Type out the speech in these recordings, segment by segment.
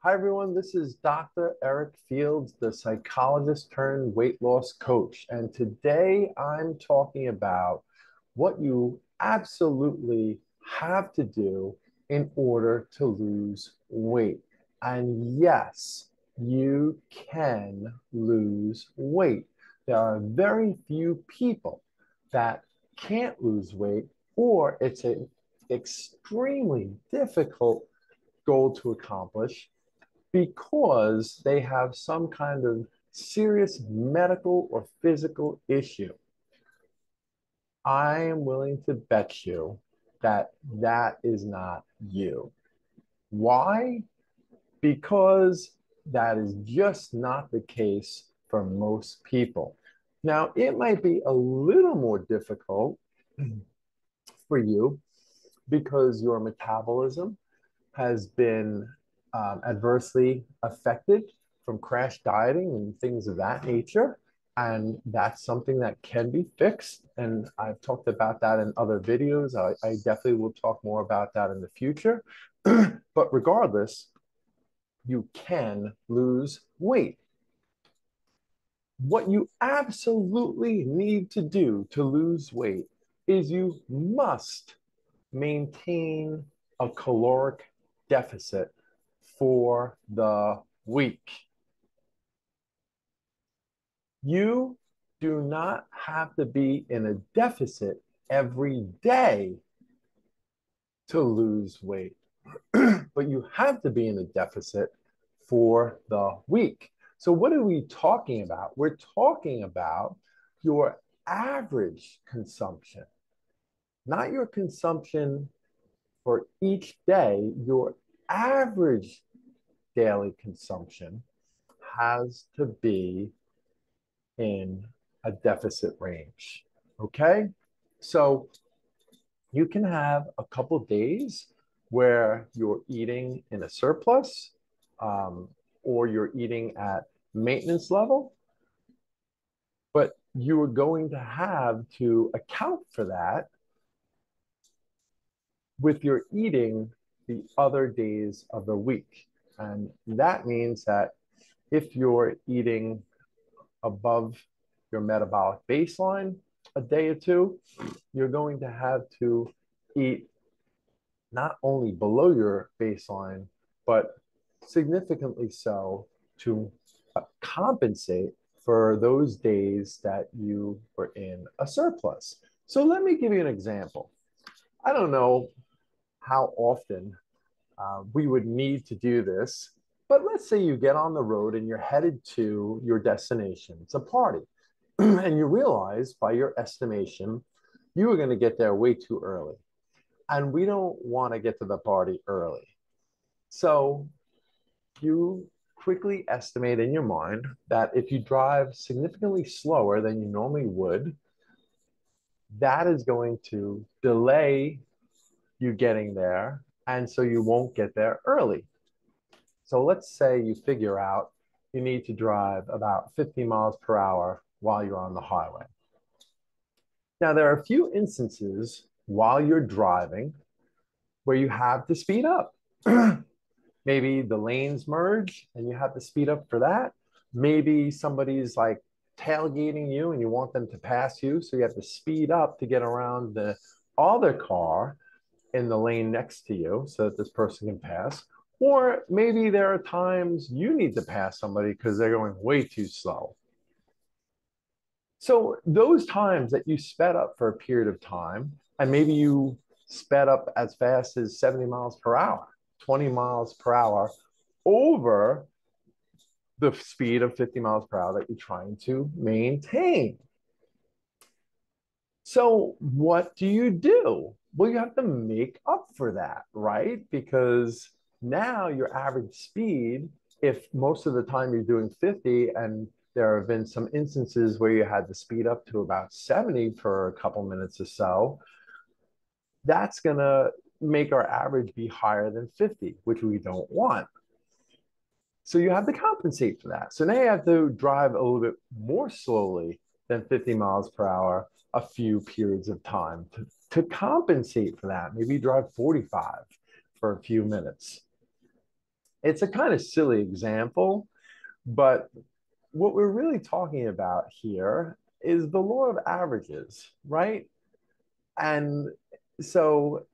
Hi, everyone. This is Dr. Eric Fields, the psychologist turned weight loss coach. And today I'm talking about what you absolutely have to do in order to lose weight. And yes, you can lose weight. There are very few people that can't lose weight, or it's an extremely difficult goal to accomplish because they have some kind of serious medical or physical issue. I am willing to bet you that that is not you. Why? Because that is just not the case for most people. Now, it might be a little more difficult for you because your metabolism has been adversely affected from crash dieting and things of that nature. And that's something that can be fixed. And I've talked about that in other videos. I definitely will talk more about that in the future. But regardless, you can lose weight. What you absolutely need to do to lose weight is you must maintain a caloric deficit for the week. You do not have to be in a deficit every day to lose weight, but you have to be in a deficit for the week. So, what are we talking about? We're talking about your average consumption, not your consumption for each day, your average daily consumption has to be in a deficit range. Okay. So you can have a couple days where you're eating in a surplus, um, or you're eating at maintenance level, but you are going to have to account for that with your eating the other days of the week. And that means that if you're eating above your metabolic baseline a day or two, you're going to have to eat not only below your baseline, but significantly so to compensate for those days that you were in a surplus. So let me give you an example. I don't know how often we would need to do this, but let's say you get on the road and you're headed to your destination. It's a party. And you realize by your estimation, you were going to get there way too early. And we don't want to get to the party early. So you quickly estimate in your mind that if you drive significantly slower than you normally would, that is going to delay you getting there. And so you won't get there early. So let's say you figure out you need to drive about 50 miles per hour while you're on the highway. Now, there are a few instances while you're driving where you have to speed up. Maybe the lanes merge and you have to speed up for that. Maybe somebody's like tailgating you and you want them to pass you. So you have to speed up to get around the other car in the lane next to you so that this person can pass. Or maybe there are times you need to pass somebody because they're going way too slow. So those times that you sped up for a period of time, and maybe you sped up as fast as 70 miles per hour, 20 miles per hour over the speed of 50 miles per hour that you're trying to maintain. So what do you do? Well, you have to make up for that, right? Because now your average speed, if most of the time you're doing 50 and there have been some instances where you had to speed up to about 70 for a couple minutes or so, that's going to make our average be higher than 50, which we don't want. So you have to compensate for that. So now you have to drive a little bit more slowly than 50 miles per hour a few periods of time to compensate for that. Maybe drive 45 for a few minutes. It's a kind of silly example, but what we're really talking about here is the law of averages, right? And so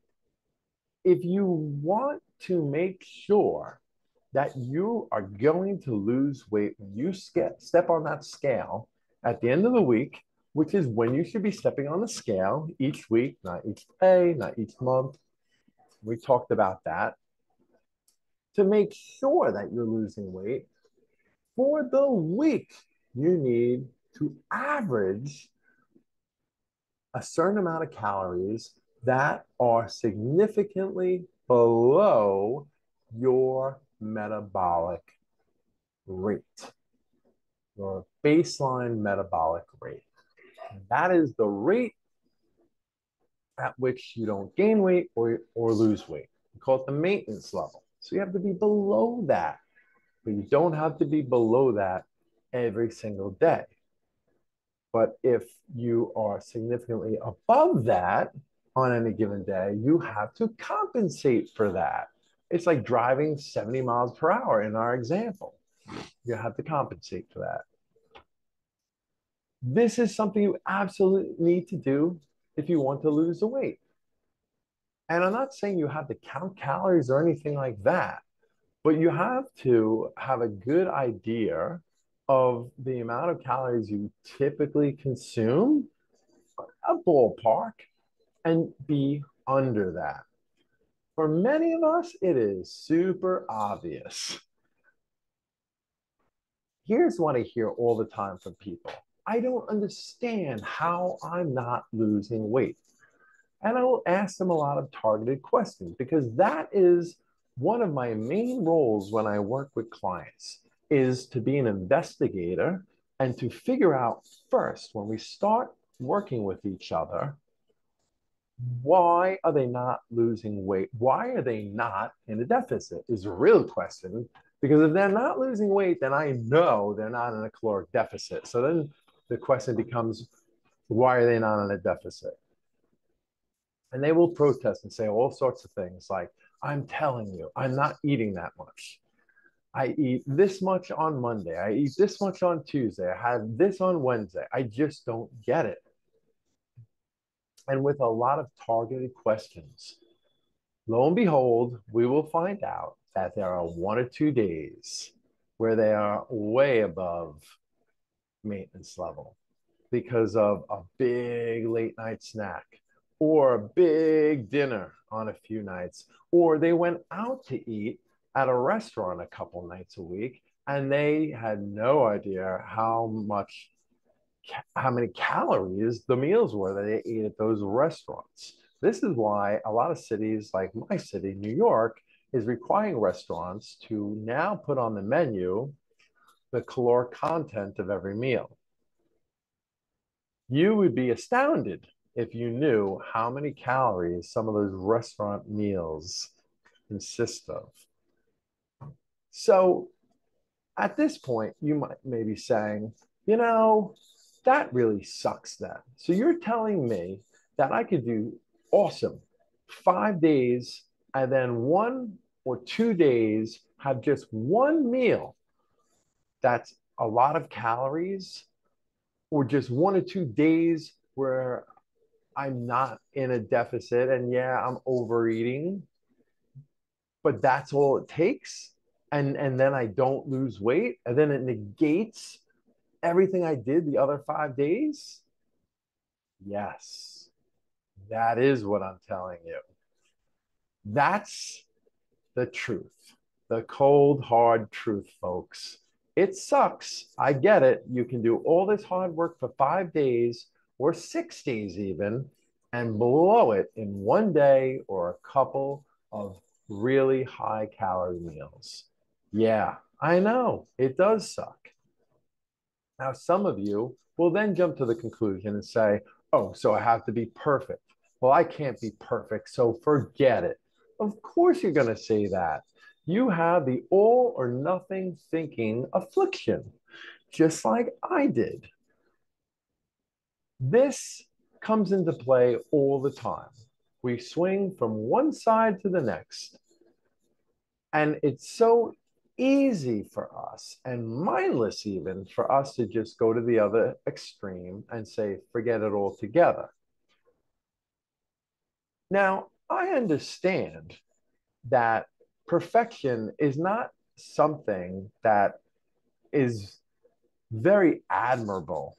if you want to make sure that you are going to lose weight when you step on that scale at the end of the week, which is when you should be stepping on the scale each week, not each day, not each month. We talked about that. To make sure that you're losing weight for the week, you need to average a certain amount of calories that are significantly below your metabolic rate, your baseline metabolic rate. That is the rate at which you don't gain weight or lose weight. We call it the maintenance level. So you have to be below that, but you don't have to be below that every single day. But if you are significantly above that on any given day, you have to compensate for that. It's like driving 70 miles per hour in our example. You have to compensate for that. This is something you absolutely need to do if you want to lose the weight. And I'm not saying you have to count calories or anything like that, but you have to have a good idea of the amount of calories you typically consume, a ballpark, and be under that. For many of us, it is super obvious. Here's what I hear all the time from people. I don't understand how I'm not losing weight. And I will ask them a lot of targeted questions because that is one of my main roles when I work with clients is to be an investigator and to figure out first when we start working with each other, why are they not losing weight? Why are they not in a deficit is a real question. Because if they're not losing weight, then I know they're not in a caloric deficit. So then the question becomes, why are they not in a deficit? And they will protest and say all sorts of things like, I'm telling you, I'm not eating that much. I eat this much on Monday. I eat this much on Tuesday. I have this on Wednesday. I just don't get it. And with a lot of targeted questions, lo and behold, we will find out that there are 1 or 2 days where they are way above maintenance level because of a big late night snack or a big dinner on a few nights, or they went out to eat at a restaurant a couple nights a week and they had no idea how many calories the meals were that they ate at those restaurants. This is why a lot of cities, like my city, New York, is requiring restaurants to now put on the menu the caloric content of every meal. You would be astounded if you knew how many calories some of those restaurant meals consist of. So at this point, you might maybe saying, you know, that really sucks then. So you're telling me that I could do awesome 5 days and then 1 or 2 days have just one meal that's a lot of calories, or just 1 or 2 days where I'm not in a deficit and yeah, I'm overeating, but that's all it takes. And then I don't lose weight, and then it negates everything I did the other 5 days. Yes, that is what I'm telling you. That's the truth, the cold, hard truth, folks. It sucks. I get it. You can do all this hard work for 5 days or 6 days, even, and blow it in one day or a couple of really high calorie meals. Yeah, I know it does suck. Now, some of you will then jump to the conclusion and say, oh, so I have to be perfect. Well, I can't be perfect, so forget it. Of course, you're going to say that. You have the all or nothing thinking affliction, just like I did. This comes into play all the time. We swing from one side to the next. And it's so easy for us and mindless even for us to just go to the other extreme and say, forget it altogether. Now, I understand that perfection is not something that is very admirable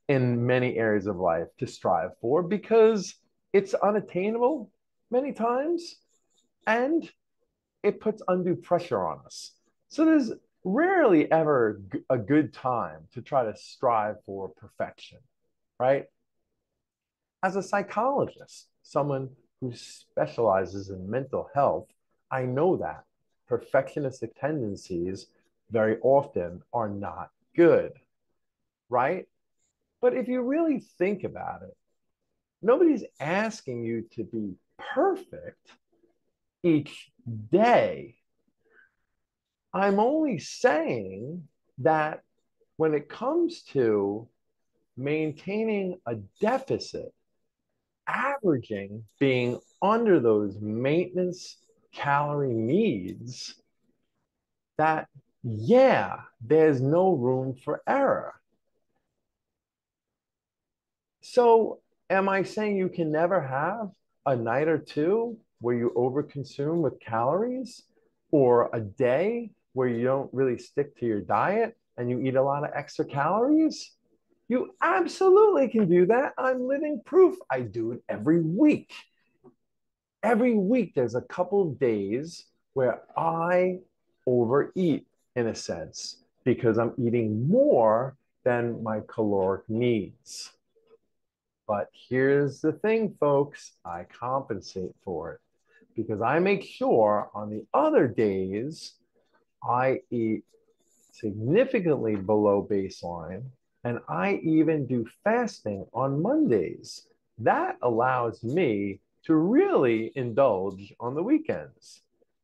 in many areas of life to strive for because it's unattainable many times and it puts undue pressure on us. So there's rarely ever a good time to try to strive for perfection, right? As a psychologist, someone who specializes in mental health, I know that perfectionistic tendencies very often are not good, right? But if you really think about it, nobody's asking you to be perfect each day. I'm only saying that when it comes to maintaining a deficit, averaging being under those maintenance calorie needs, that, yeah, there's no room for error. So, am I saying you can never have a night or two where you overconsume with calories, or a day where you don't really stick to your diet and you eat a lot of extra calories? You absolutely can do that. I'm living proof. I do it every week. Every week, there's a couple of days where I overeat in a sense because I'm eating more than my caloric needs. But here's the thing, folks, I compensate for it because I make sure on the other days I eat significantly below baseline, and I even do fasting on Mondays. That allows me to really indulge on the weekends.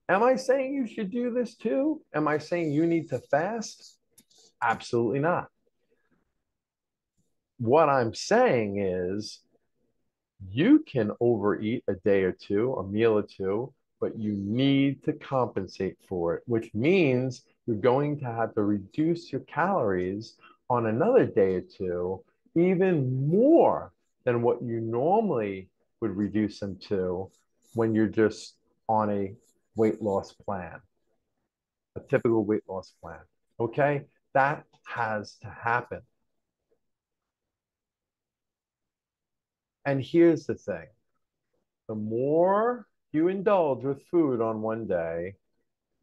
Am I saying you should do this too? Am I saying you need to fast? Absolutely not. What I'm saying is you can overeat a day or two, a meal or two, but you need to compensate for it, which means you're going to have to reduce your calories on another day or two, even more than what you normally would reduce them to when you're just on a weight loss plan, a typical weight loss plan. Okay? That has to happen. And here's the thing, the more you indulge with food on one day,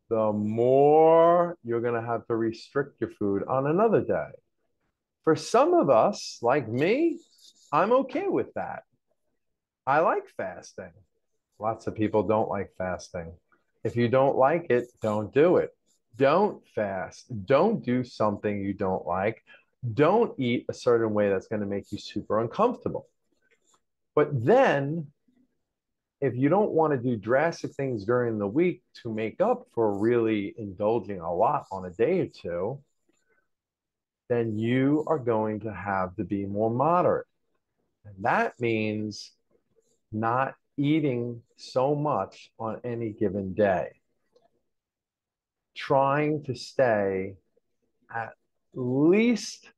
the more you're going to have to restrict your food on another day. For some of us, like me, I'm okay with that. I like fasting. Lots of people don't like fasting. If you don't like it, don't do it. Don't fast. Don't do something you don't like. Don't eat a certain way that's going to make you super uncomfortable. But then if you don't want to do drastic things during the week to make up for really indulging a lot on a day or two, then you are going to have to be more moderate. And that means not eating so much on any given day, trying to stay at least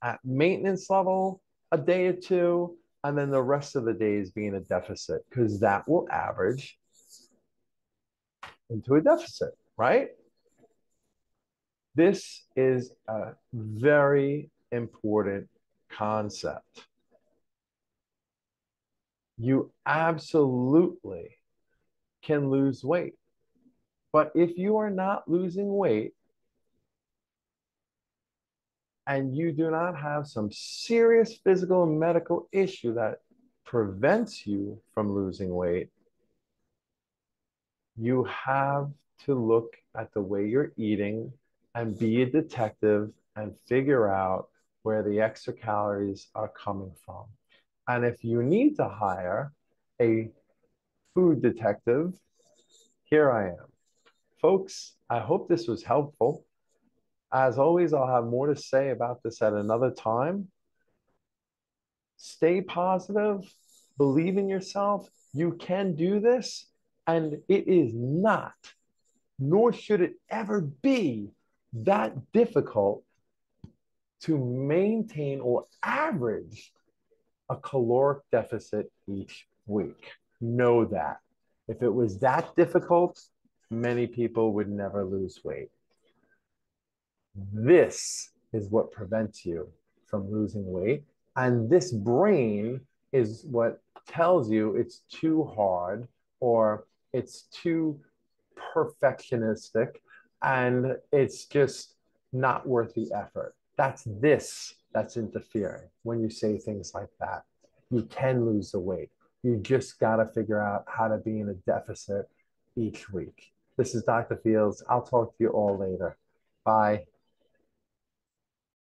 at maintenance level a day or two, and then the rest of the days being a deficit, because that will average into a deficit, right? This is a very important concept. You absolutely can lose weight. But if you are not losing weight and you do not have some serious physical and medical issue that prevents you from losing weight, you have to look at the way you're eating and be a detective and figure out where the extra calories are coming from. And if you need to hire a food detective, here I am. Folks, I hope this was helpful. As always, I'll have more to say about this at another time. Stay positive, believe in yourself. You can do this, and it is not nor should it ever be that difficult to maintain or average a caloric deficit each week. Know that. If it was that difficult, many people would never lose weight. This is what prevents you from losing weight. And this brain is what tells you it's too hard or it's too perfectionistic and it's just not worth the effort. That's this that's interfering when you say things like that. You can lose the weight. You just got to figure out how to be in a deficit each week. This is Dr. Fields. I'll talk to you all later. Bye.